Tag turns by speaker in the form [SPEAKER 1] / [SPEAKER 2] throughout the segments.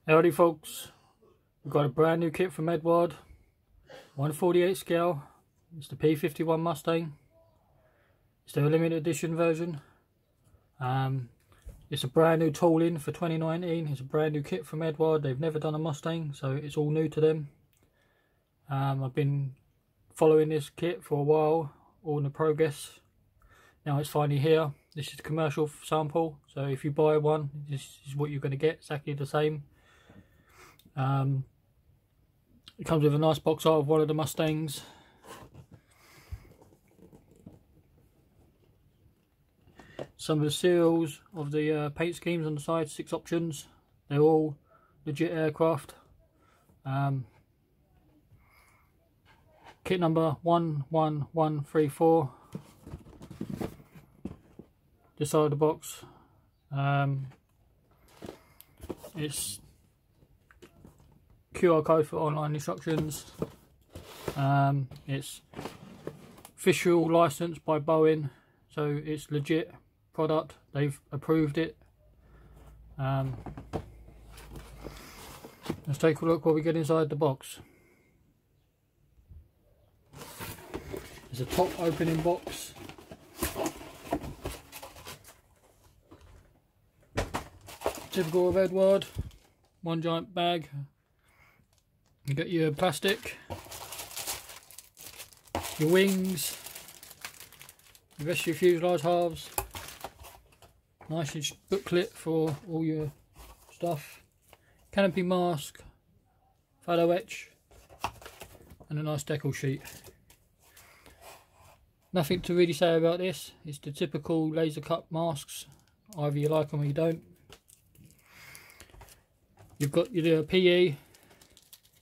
[SPEAKER 1] Howdy folks, we've got a brand new kit from Eduard, 1/48 scale. It's the P51 Mustang. It's the limited edition version. It's a brand new tooling for 2019. It's a brand new kit from Eduard. They've never done a Mustang, so it's all new to them. I've been following this kit for a while, all in the progress. Now it's finally here. This is a commercial sample, so if you buy one, this is what you're going to get, exactly the same. It comes with a nice box art of one of the Mustangs. Some of the serials of the paint schemes on the side, 6 options. They're all legit aircraft. Kit number 11134. This side of the box. It's QR code for online instructions. It's official licensed by Boeing, so it's legit product. They've approved it. Let's take a look what we get inside the box. There's a top opening box. Typical of Eduard, one giant bag. You get your plastic, your wings, the rest of your fuselage halves, nice booklet for all your stuff, canopy mask, photo etch, and a nice decal sheet. Nothing to really say about this. It's the typical laser cut masks, either you like them or you don't. You've got your PE.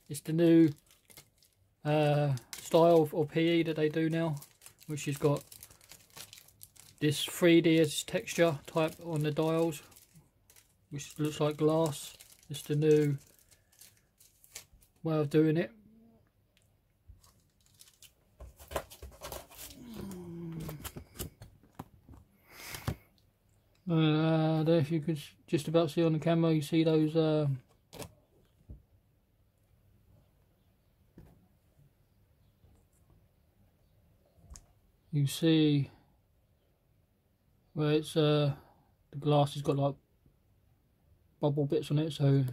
[SPEAKER 1] It's the new style of PE that they do now, which has got this 3D texture type on the dials, which looks like glass. It's the new way of doing it. There, if you could just about see on the camera, you see those you see where it's the glass has got like bubble bits on it. So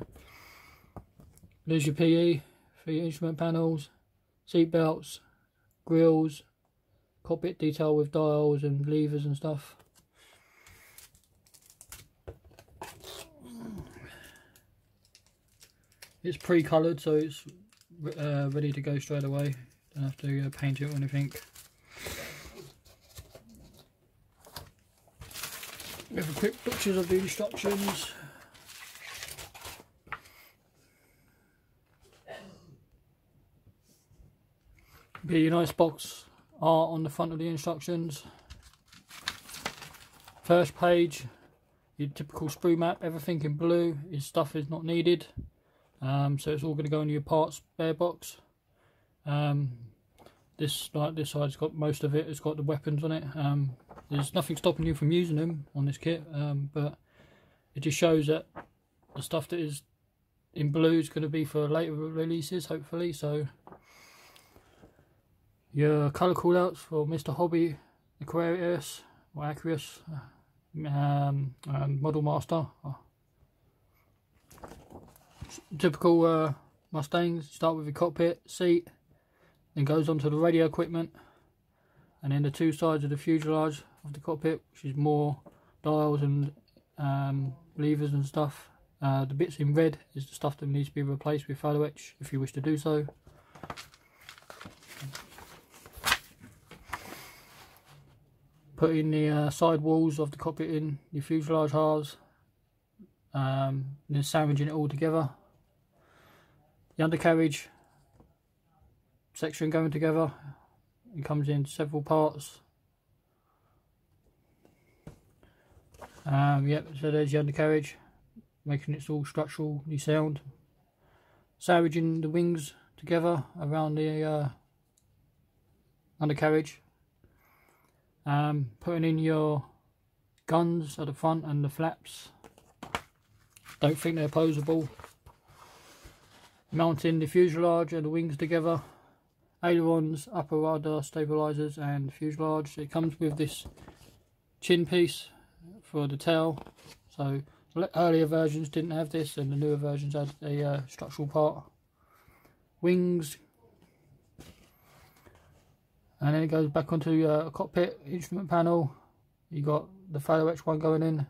[SPEAKER 1] there's your PE for your instrument panels, seat belts, grills, cockpit detail with dials and levers and stuff. It's pre-coloured, so it's ready to go straight away. Don't have to paint it or anything. We have a quick butchers of the instructions. Be a nice box art on the front of the instructions. First page, your typical sprue map, everything in blue. His stuff is not needed, so it's all going to go in your parts spare box. This side's got most of it. It's got the weapons on it. There's nothing stopping you from using them on this kit, but it just shows that the stuff that is in blue is going to be for later releases, hopefully. So your colour callouts for Mr. Hobby, Aquarius or Aquarius, and Model Master. Typical Mustangs. Start with your cockpit, seat, then goes on to the radio equipment, and then the two sides of the fuselage of the cockpit, which is more dials and levers and stuff. The bits in red is the stuff that needs to be replaced with photo etch if you wish to do so. Putting the side walls of the cockpit in your fuselage halves, then sandwiching it all together. The undercarriage section going together. It comes in several parts. Yep, so there's the undercarriage, making it all structurally sound. Sandwiching the wings together around the undercarriage. Putting in your guns at the front and the flaps. Don't think they're opposable. mounting the fuselage and the wings together, ailerons, upper rudder stabilizers and fuselage. It comes with this chin piece for the tail, so earlier versions didn't have this and the newer versions had a structural part. Wings, and then it goes back onto a cockpit instrument panel. You got the fillet one going in,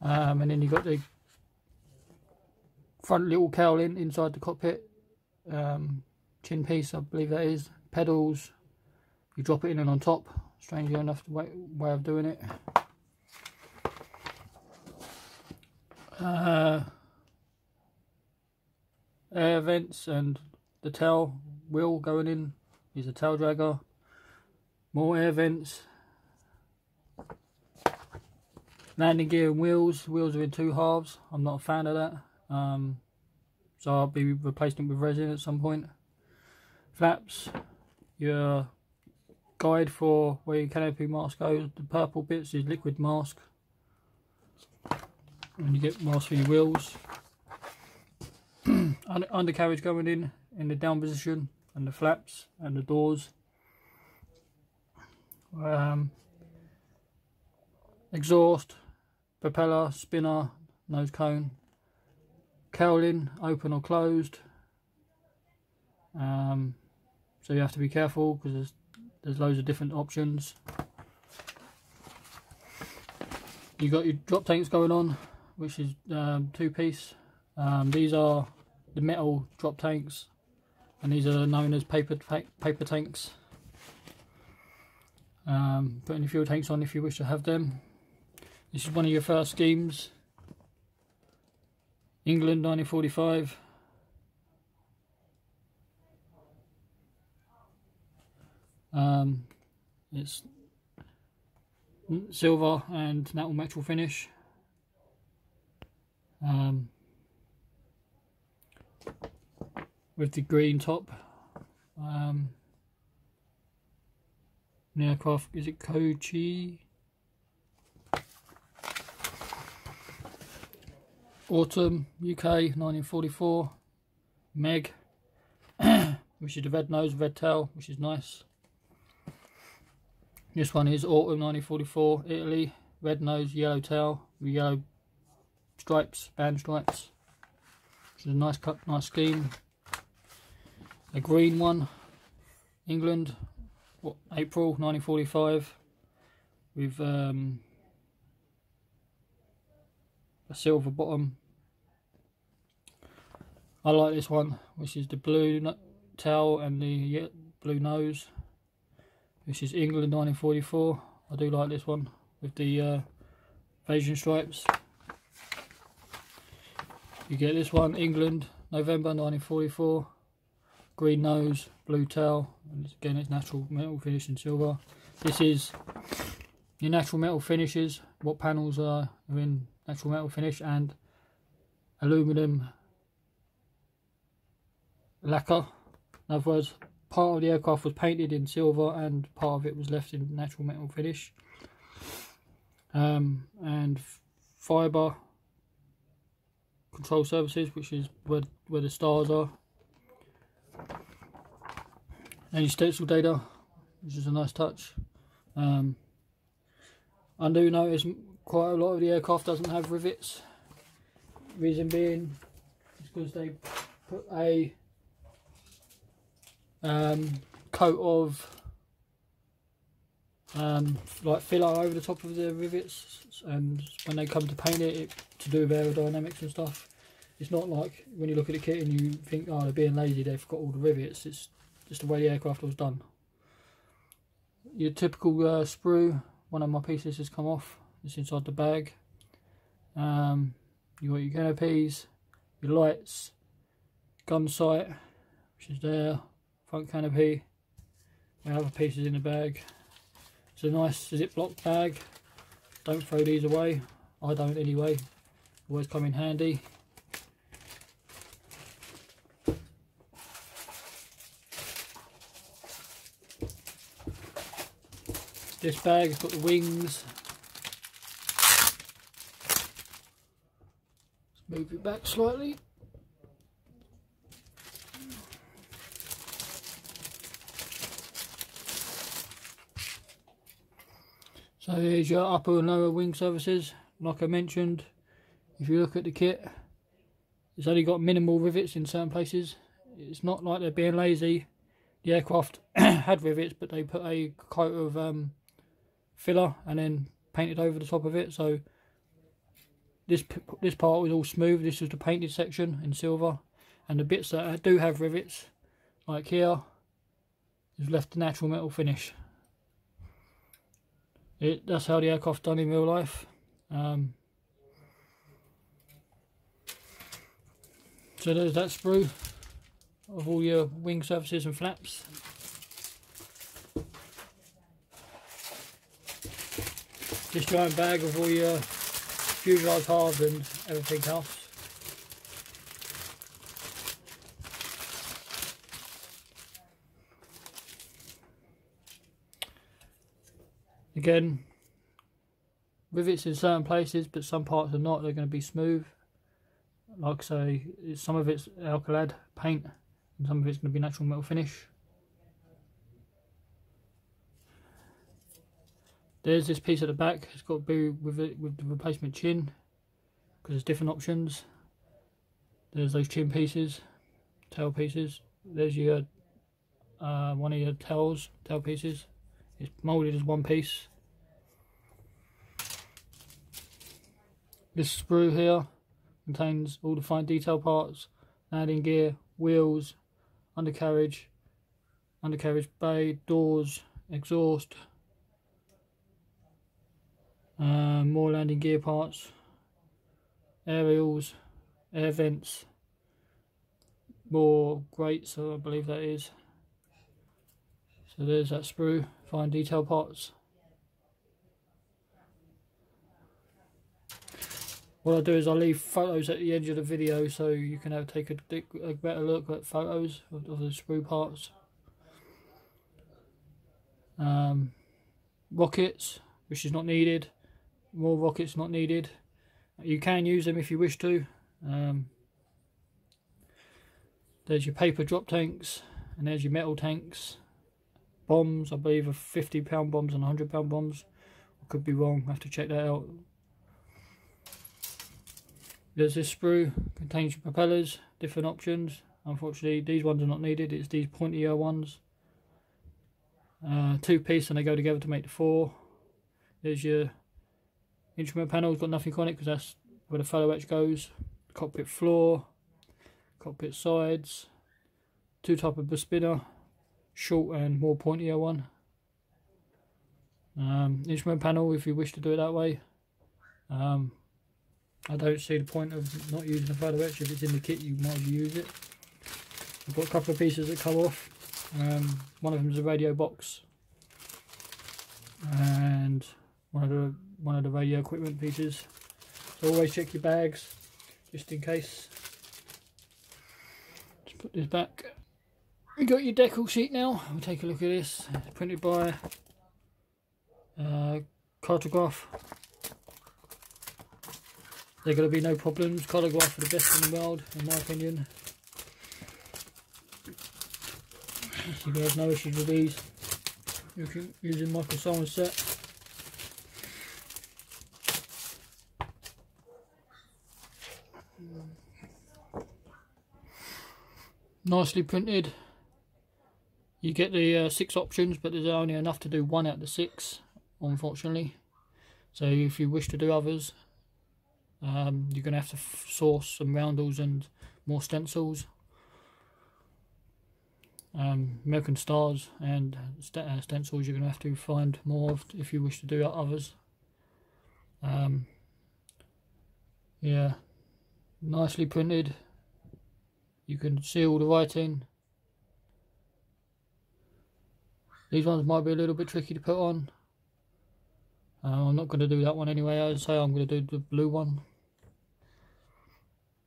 [SPEAKER 1] and then you got the front little cowling inside the cockpit, chin piece I believe that is, pedals, you drop it in and on top, strangely enough the way of doing it. Air vents and the tail wheel going in is a tail dragger, more air vents, landing gear and wheels. Wheels are in 2 halves, I'm not a fan of that, so I'll be replacing it with resin at some point. Flaps, your guide for where your canopy mask goes, the purple bits is liquid mask, and you get mask for your wheels. Undercarriage going in the down position, and the flaps and the doors. Exhaust, propeller, spinner, nose cone, cowling, open or closed. So you have to be careful because there's loads of different options. You got your drop tanks going on, which is 2-piece. These are the metal drop tanks, and these are known as paper tanks. Putting your fuel tanks on if you wish to have them. This is one of your first schemes. England 1945. It's silver and natural metal finish. With the green top. The aircraft, is it Choo Choo? Autumn, UK 1944. Meg, which is the red nose, red tail, which is nice. This one is Autumn 1944, Italy, red nose, yellow tail, with yellow stripes, band stripes. Which is a nice cut, nice scheme. A green one, England, April 1945, with a silver bottom. I like this one, which is the blue tail and the blue nose. This is England 1944. I do like this one with the Asian stripes. You get this one, England, November 1944. Green nose, blue tail, and again it's natural metal finish in silver. This is your natural metal finishes. What panels are in natural metal finish and aluminium lacquer. In other words, part of the aircraft was painted in silver and part of it was left in natural metal finish. And fibre control surfaces, which is where the stars are. And your stencil data, which is a nice touch. I do notice quite a lot of the aircraft doesn't have rivets. Reason being is because they put a coat of like filler over the top of the rivets, and when they come to paint it to do with aerodynamics and stuff, it's not like when you look at the kit and you think, oh, they're being lazy, they've got all the rivets. It's just the way the aircraft was done. Your typical sprue, one of my pieces has come off, it's inside the bag. You got your canopies, your lights, gun sight, which is there, front canopy, and other pieces in the bag. It's a nice Ziploc bag, don't throw these away, I don't anyway, always come in handy. This bag has got the wings. Move it back slightly. So here's your upper and lower wing surfaces. Like I mentioned, if you look at the kit, it's only got minimal rivets in certain places. It's not like they're being lazy. The aircraft had rivets, but they put a coat of filler and then painted over the top of it. So this part was all smooth. This was the painted section in silver, and the bits that do have rivets, like here, is left the natural metal finish. That's how the aircraft's done in real life. So there's that sprue of all your wing surfaces and flaps. This giant bag of all your fuselage halves and everything else. Again, rivets in certain places, but some parts are not. They're going to be smooth. Like I say, some of it's alkylate paint, and some of it's going to be natural metal finish. There's this piece at the back. It's got to be with the replacement chin, because there's different options. There's those chin pieces, tail pieces. There's your one of your tail pieces. It's moulded as one piece. This sprue here contains all the fine detail parts, landing gear, wheels, undercarriage bay, doors, exhaust, more landing gear parts, aerials, air vents, more grates, so I believe that is. So there's that sprue, fine detail parts. What I'll do is I'll leave photos at the end of the video so you can take a better look at photos of the sprue parts. Rockets, which is not needed. More rockets not needed. You can use them if you wish to. There's your paper drop tanks, and there's your metal tanks. Bombs, I believe, are 50-pound bombs and 100-pound bombs. I could be wrong, I have to check that out. There's this sprue, contains your propellers, different options. Unfortunately, these ones are not needed, it's these pointier ones. 2-piece, and they go together to make the 4. There's your instrument panel, it's got nothing on it because that's where the fellow edge goes. Cockpit floor, cockpit sides, 2 type of spinner, short and more pointier one. Instrument panel if you wish to do it that way. I don't see the point of not using the photo etch. If it's in the kit, you might as well use it. I've got a couple of pieces that come off. One of them is a radio box, and one of the radio equipment pieces. So always check your bags, just in case. Let's put this back. We got your decal sheet now. We'll take a look at this. It's printed by Cartograph. There are going to be no problems. Cartograph are the best in the world, in my opinion. You're going to have no issues with these. You can using Michael Simon's set. Nicely printed. You get the 6 options, but there's only enough to do 1 out of the 6, unfortunately. So if you wish to do others, you're going to have to source some roundels and more stencils. American stars and stencils you're going to have to find more of if you wish to do others. Yeah, nicely printed. You can see all the writing. These ones might be a little bit tricky to put on. I'm not going to do that one anyway. I'd say I'm going to do the blue one.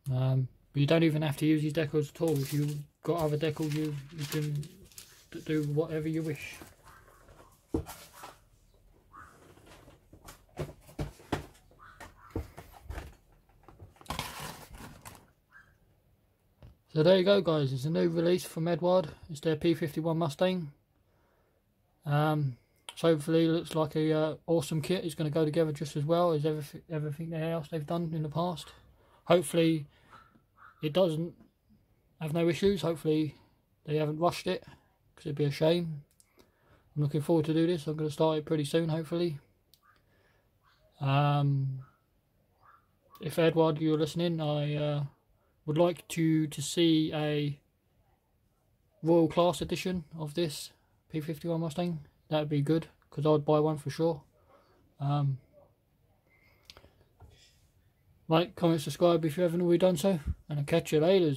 [SPEAKER 1] But you don't even have to use these decals at all. If you've got other decals, you can do whatever you wish. So there you go, guys. It's a new release from Eduard. It's their P51 Mustang. So hopefully it looks like a awesome kit. It's going to go together just as well as everything else they've done in the past. Hopefully it doesn't have no issues. Hopefully they haven't rushed it, because it'd be a shame. I'm looking forward to do this. I'm going to start it pretty soon, hopefully. If Eduard, you're listening, I would like to see a Royal Class edition of this P51 Mustang. That would be good, because I would buy one for sure. Like, comment, subscribe if you haven't already done so, and I'll catch you later.